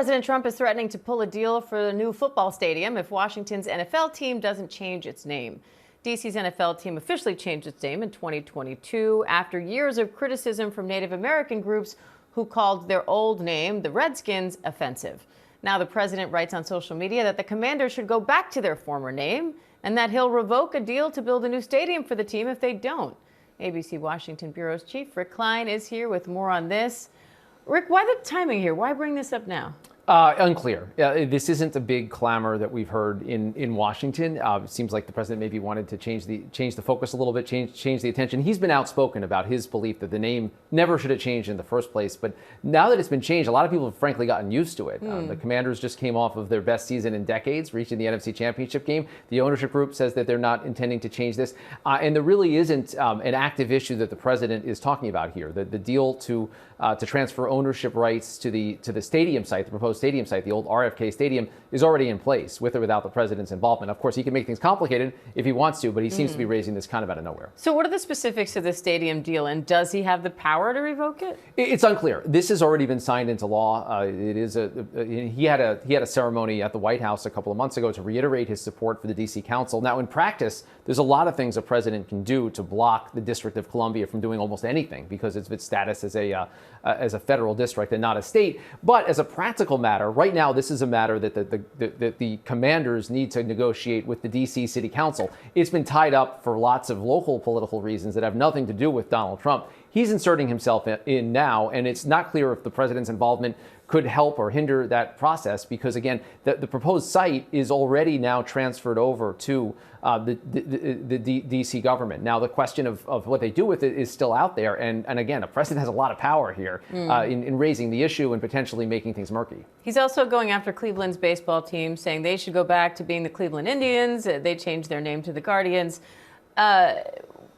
President Trump is threatening to pull a deal for the new football stadium if Washington's NFL team doesn't change its name. DC's NFL team officially changed its name in 2022 after years of criticism from Native American groups who called their old name, the Redskins, offensive. Now the president writes on social media that the Commanders should go back to their former name and that he'll revoke a deal to build a new stadium for the team if they don't. ABC Washington Bureau's Chief Rick Klein is here with more on this. Rick, why the timing here? Why bring this up now? Unclear. This isn't a big clamor that we've heard in Washington. It seems like the president maybe wanted to change the focus a little bit, change the attention. He's been outspoken about his belief that the name never should have changed in the first place. But now that it's been changed, a lot of people have frankly gotten used to it. The Commanders just came off of their best season in decades, reaching the NFC Championship game. The ownership group says that they're not intending to change this. And there really isn't an active issue that the president is talking about here. The deal to transfer ownership rights to the stadium site, the proposed stadium site, the old RFK Stadium, is already in place with or without the president's involvement. Of course, he can make things complicated if he wants to, but he seems to be raising this kind of out of nowhere. So what are the specifics of the stadium deal, and does he have the power to revoke it? It's unclear. This has already been signed into law. He had a ceremony at the White House a couple of months ago to reiterate his support for the D.C. Council. Now, in practice, there's a lot of things a president can do to block the District of Columbia from doing almost anything because of its status as a federal district and not a state. But as a practical matter, right now, this is a matter that the commanders need to negotiate with the D.C. City Council. It's been tied up for lots of local political reasons that have nothing to do with Donald Trump. He's inserting himself in now, and it's not clear if the president's involvement could help or hinder that process because, again, the proposed site is already now transferred over to the D.C. government. Now, the question of what they do with it is still out there. And again, the president has a lot of power here in raising the issue and potentially making things murky. He's also going after Cleveland's baseball team, saying they should go back to being the Cleveland Indians. They changed their name to the Guardians.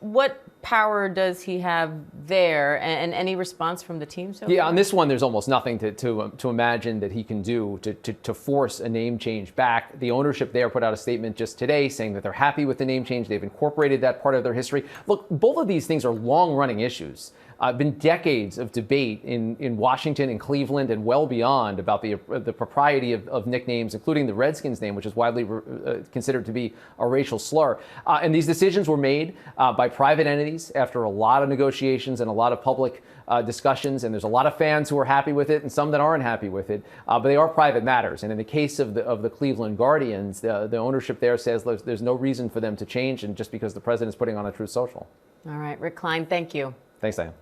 What power does he have there, and any response from the team so far? Yeah, on this one, there's almost nothing to imagine that he can do to force a name change back. The ownership there put out a statement just today saying that they're happy with the name change. They've incorporated that part of their history. Look, both of these things are long-running issues. Been decades of debate in Washington and Cleveland and well beyond about the propriety of nicknames, including the Redskins name, which is widely considered to be a racial slur. And these decisions were made by private entities after a lot of negotiations and a lot of public discussions. And there's a lot of fans who are happy with it and some that aren't happy with it. But they are private matters. And in the case of the Cleveland Guardians, the ownership there says there's no reason for them to change, and just because the president is putting on a Truth Social. All right, Rick Klein, thank you. Thanks, Diane.